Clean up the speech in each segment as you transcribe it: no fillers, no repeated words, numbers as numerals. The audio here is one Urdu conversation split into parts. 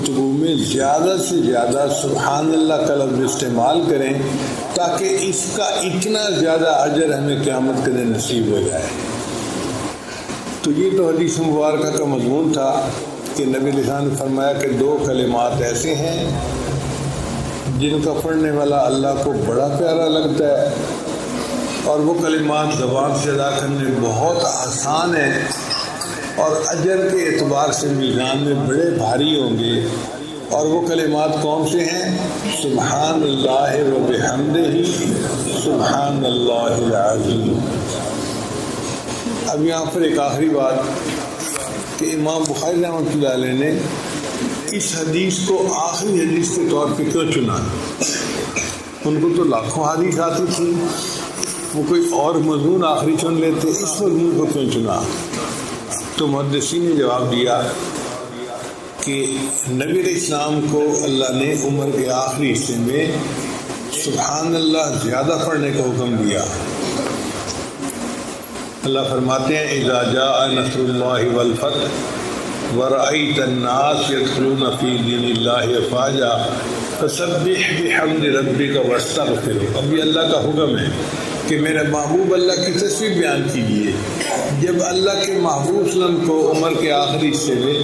گفتگو میں زیادہ سے زیادہ سبحان اللہ کا لفظ استعمال کریں تاکہ اس کا اتنا زیادہ اجر ہمیں قیامت کے دن نصیب ہو جائے۔ تو یہ تو حدیث مبارکہ کا مضمون تھا کہ نبی علیہ السلام نے فرمایا کہ 2 کلمات ایسے ہیں جن کا پڑھنے والا اللہ کو بڑا پیارا لگتا ہے، اور وہ کلمات زبان سے ادا کرنے بہت آسان ہیں اور اجر کے اعتبار سے میزان میں بڑے بھاری ہوں گے۔ اور وہ کلمات کون سے ہیں؟ سبحان اللہ و بحمدہ سبحان اللہ العظیم۔ اب یہاں پر ایک آخری بات کہ امام بخاری رحمۃ اللہ علیہ نے اس حدیث کو آخری حدیث کے طور پہ کیوں چنا؟ ان کو تو لاکھوں حدیث آتی تھی، وہ کوئی اور مضمون آخری چن لیتے، اس مضمون کو کیوں چنا؟ تو محدثین نے جواب دیا کہ نبی علیہ السلام کو اللہ نے عمر کے آخری حصے میں سبحان اللہ زیادہ پڑھنے کا حکم دیا۔ اللہ فرماتے ہیں اذا جاء نصر اللہ والفتح ورأيت الناس يدخلون في دين الله افواجا فسبح بحمد ربك واستغفره۔ اب یہ اللہ کا حکم ہے کہ میرے محبوب اللہ کی تسبیح بیان کیجیے۔ جب اللہ کے محبوب وسلم کو عمر کے آخری حصے میں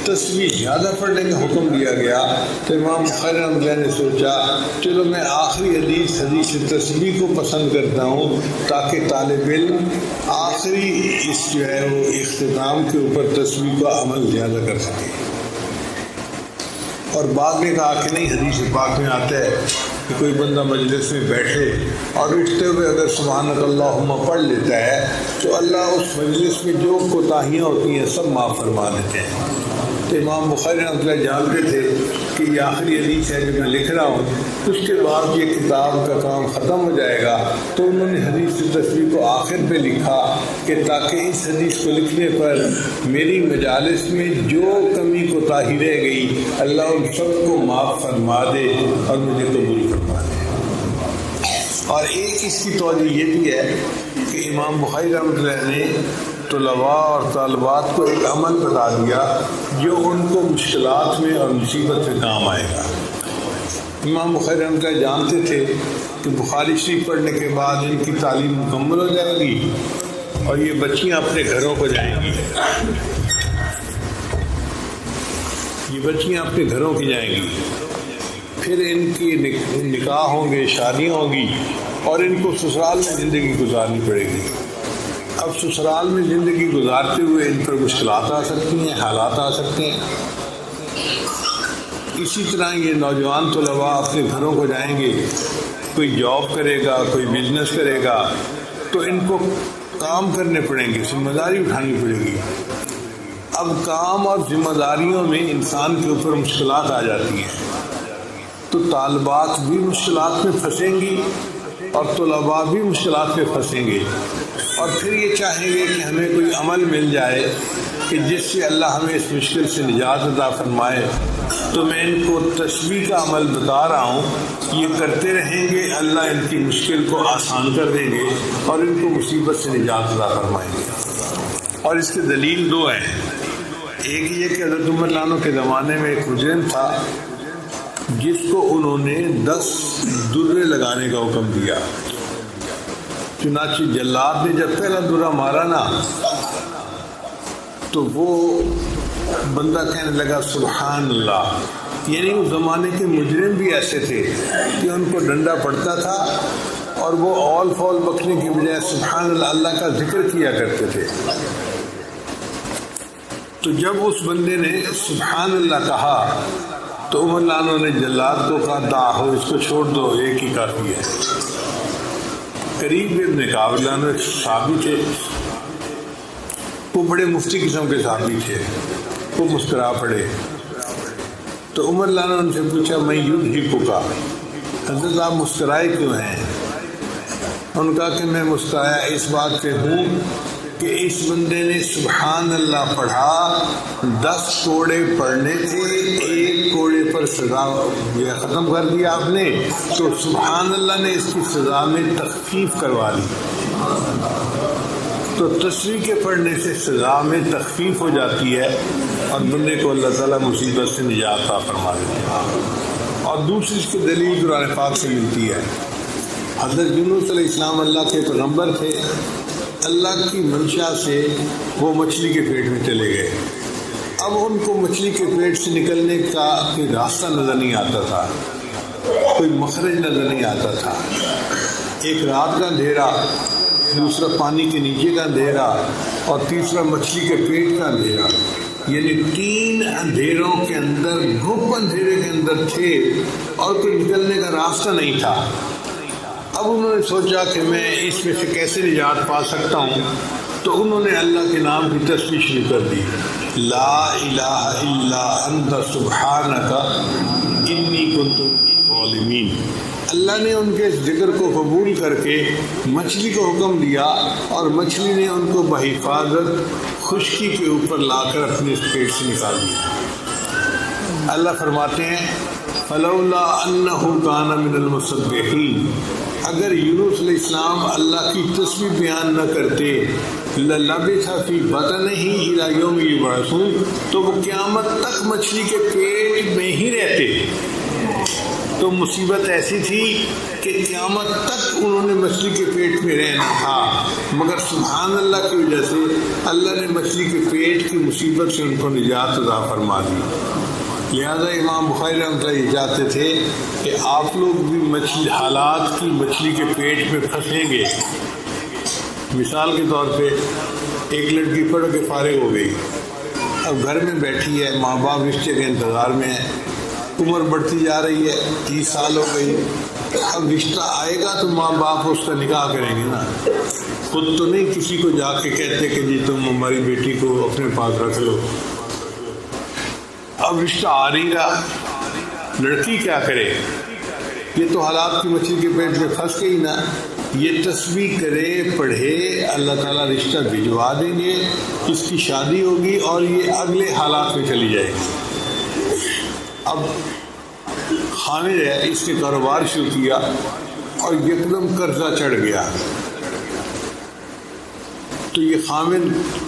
تسبیح زیادہ پڑھنے کا حکم دیا گیا تو امام بخاری رحمۃ اللہ نے سوچا چلو میں آخری حدیث تسبیح کو پسند کرتا ہوں تاکہ طالب علم آخری اس جو ہے وہ اختتام کے اوپر تسبیح کا عمل زیادہ کر سکے۔ اور بعد میں کہا کہ نہیں، حدیث پاک میں آتا ہے کہ کوئی بندہ مجلس میں بیٹھے اور اٹھتے ہوئے اگر سبحانک اللہم پڑھ لیتا ہے تو اللہ اس مجلس میں جو کوتاہیاں ہوتی ہیں سب معاف فرما دیتے ہیں۔ تو امام بخاری رحمۃ اللہ جانتے تھے کہ یہ آخری حدیث ہے جو میں لکھ رہا ہوں، اس کے بعد یہ کتاب کا کام ختم ہو جائے گا، تو انہوں نے حدیث کی تصویر کو آخر پہ لکھا کہ تاکہ اس حدیث کو لکھنے پر میری مجالس میں جو کمی کوتاہی رہ گئی اللہ ان سب کو معاف فرما دے اور مجھے قبول فرما دے۔ اور ایک اس کی توجہ یہ بھی ہے کہ امام بخاری رحمۃ اللہ نے طلباء اور طالبات کو ایک عمل بتا دیا جو ان کو مشکلات میں اور مصیبت میں کام آئے گا۔ امام بخاری رحمۃ اللہ جانتے تھے کہ بخاری شریف پڑھنے کے بعد ان کی تعلیم مکمل ہو جائے گی اور یہ بچیاں اپنے گھروں کو جائیں گی، یہ بچیاں اپنے گھروں کی جائیں گی، پھر ان کی نکاح ہوں گے، شادیاں ہوں گی اور ان کو سسرال میں زندگی گزارنی پڑے گی۔ اب سسرال میں زندگی گزارتے ہوئے ان پر مشکلات آ سکتی ہیں، حالات آ سکتے ہیں۔ اسی طرح یہ نوجوان طلباء اپنے گھروں کو جائیں گے، کوئی جاب کرے گا، کوئی بزنس کرے گا، تو ان کو کام کرنے پڑیں گے، ذمہ داری اٹھانی پڑے گی۔ اب کام اور ذمہ داریوں میں انسان کے اوپر مشکلات آ جاتی ہیں، تو طالبات بھی مشکلات میں پھنسیں گی اور طلباء بھی مشکلات میں پھنسیں گے، اور پھر یہ چاہیں گے کہ ہمیں کوئی عمل مل جائے کہ جس سے اللہ ہمیں اس مشکل سے نجات عطا فرمائے۔ تو میں ان کو تسبیح کا عمل بتا رہا ہوں، یہ کرتے رہیں گے، اللہ ان کی مشکل کو آسان کر دیں گے اور ان کو مصیبت سے نجات عطا فرمائیں گے۔ اور اس کی دلیل 2 ہیں۔ ایک یہ کہ حضرت عمر لانو کے زمانے میں ایک مجرم تھا جس کو انہوں نے 10 درے لگانے کا حکم دیا۔ چنانچہ جلاد نے جب پہلا درہ مارا نا تو وہ بندہ کہنے لگا سبحان اللہ، یعنی اس زمانے کے مجرم بھی ایسے تھے کہ ان کو ڈنڈا پڑتا تھا اور وہ اول فول بکنے کی بجائے سبحان اللہ اللہ کا ذکر کیا کرتے تھے۔ تو جب اس بندے نے سبحان اللہ کہا تو عمر لانو نے جلاد کو کہا دا ہو، اس کو چھوڑ دو، ایک ہی کافی ہے۔ قریب ابن کعب لانو ایک صحابی تھے، وہ بڑے مفتی قسم کے صحابی تھے، وہ مسکرا پڑے۔ تو عمر لانو ان سے پوچھا میں یضحکک، حضرت آپ مسکرائے کیوں ہیں؟ ان کا کہ میں مسکرایا اس بات پہ ہوں کہ اس بندے نے سبحان اللہ پڑھا، 10 کوڑے پڑھنے تھے، ایک کوڑے پر سزا یہ ختم کر دیا آپ نے، تو سبحان اللہ نے اس کی سزا میں تخفیف کروا لی۔ تو تسبیح کے پڑھنے سے سزا میں تخفیف ہو جاتی ہے اور بندے کو اللہ تعالیٰ مصیبت سے نجات عطا فرما دیتے ہیں۔ اور دوسری اس کی دلیل قرآن پاک سے ملتی ہے۔ حضرت یونس علیہ السلام اللہ کے پیغمبر تھے، اللہ کی منشا سے وہ مچھلی کے پیٹ میں چلے گئے۔ اب ان کو مچھلی کے پیٹ سے نکلنے کا کوئی راستہ نظر نہیں آتا تھا، کوئی مخرج نظر نہیں آتا تھا۔ ایک رات کا اندھیرا، دوسرا پانی کے نیچے کا اندھیرا، اور تیسرا مچھلی کے پیٹ کا اندھیرا، یعنی 3 اندھیروں کے اندر، گھپ اندھیرے کے اندر تھے اور کوئی نکلنے کا راستہ نہیں تھا۔ اب انہوں نے سوچا کہ میں اس میں سے کیسے نجات پا سکتا ہوں، تو انہوں نے اللہ کے نام کی تسبیح شروع کر دی، لا الہ الا انت سبحانک انی کنت ظالمین۔ اللہ نے ان کے ذکر کو قبول کر کے مچھلی کو حکم دیا، اور مچھلی نے ان کو بحفاظت خشکی کے اوپر لا کر اپنے پیٹ سے نکال دیا۔ اللہ فرماتے ہیں فلولا انہ کان من المسبحین، اگر یونس علیہ السلام اللہ کی تسبیح بیان نہ کرتے، للبث فی بطنہ الی یوم یبعثون، تو وہ قیامت تک مچھلی کے پیٹ میں ہی رہتے۔ تو مصیبت ایسی تھی کہ قیامت تک انہوں نے مچھلی کے پیٹ میں رہنا تھا، مگر سبحان اللہ کی وجہ سے اللہ نے مچھلی کے پیٹ کی مصیبت سے ان کو نجات عطا فرما دی۔ لہذا امام بخاری رحمۃ اللہ یہ چاہتے تھے کہ آپ لوگ بھی حالات کی مچھلی کے پیٹ میں پھنسیں گے۔ مثال کے طور پہ ایک لڑکی پڑھ کے فارغ ہو گئی، اب گھر میں بیٹھی ہے، ماں باپ رشتے کے انتظار میں ہے، عمر بڑھتی جا رہی ہے، 30 سال ہو گئی، اب رشتہ آئے گا تو ماں باپ اس کا نکاح کریں گے نا، خود تو نہیں کسی کو جا کے کہتے کہ جی تم ہماری بیٹی کو اپنے پاس رکھ لو۔ اب رشتہ آ نہیں رہا، لڑکی کیا کرے؟ یہ تو حالات کی مچھلی کے پیٹ میں پھنس گئی نا، یہ تسبیح کرے، پڑھے، اللہ تعالیٰ رشتہ بھجوا دیں گے، اس کی شادی ہوگی اور یہ اگلے حالات میں چلی جائے گی۔ اب خامد ہے، اس نے کاروبار شروع کیا اور یکدم قرضہ چڑھ گیا، تو یہ خامد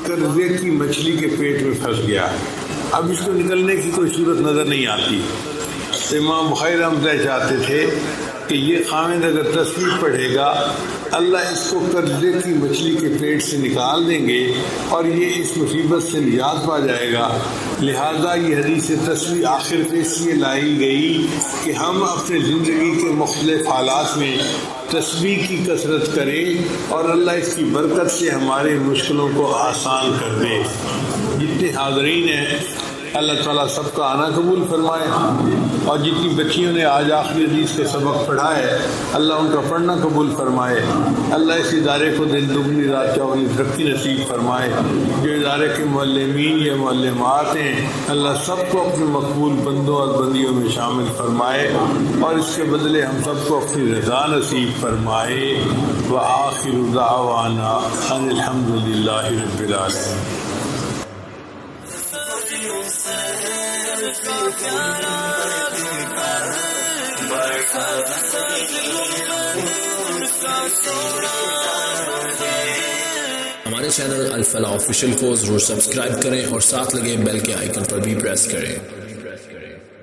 قرضے کی مچھلی کے پیٹ میں پھنس گیا، اب اس کو نکلنے کی کوئی صورت نظر نہیں آتی۔ امام بخاری رحمۃ اللہ چاہتے تھے کہ یہ خامد اگر تسبیح پڑھے گا، اللہ اس کو قرضے کی مچھلی کے پیٹ سے نکال دیں گے اور یہ اس مصیبت سے نجات پا جائے گا۔ لہذا یہ حدیث تسبیح آخر پہ اس لیے لائی گئی کہ ہم اپنے زندگی کے مختلف حالات میں تسبیح کی کثرت کریں اور اللہ اس کی برکت سے ہمارے مشکلوں کو آسان کر دے۔ جتنے حاضرین ہیں اللہ تعالیٰ سب کا آنا قبول فرمائے، اور جتنی بچیوں نے آج آخری حدیث کا سبق پڑھا ہے اللہ ان کا پڑھنا قبول فرمائے۔ اللہ اس ادارے کو دن دگنی رات چوگنی ترقی نصیب فرمائے۔ جو ادارے کے معلمین یا معلمات ہیں اللہ سب کو اپنے مقبول بندوں اور بندیوں میں شامل فرمائے، اور اس کے بدلے ہم سب کو اپنی رضا نصیب فرمائے۔ وآخر دعوانا ان الحمد للہ رب العالمین۔ ہمارے چینل الفلاح آفیشیل کو ضرور سبسکرائب کریں اور ساتھ لگے بیل کے آئیکن پر بھی پریس کریں۔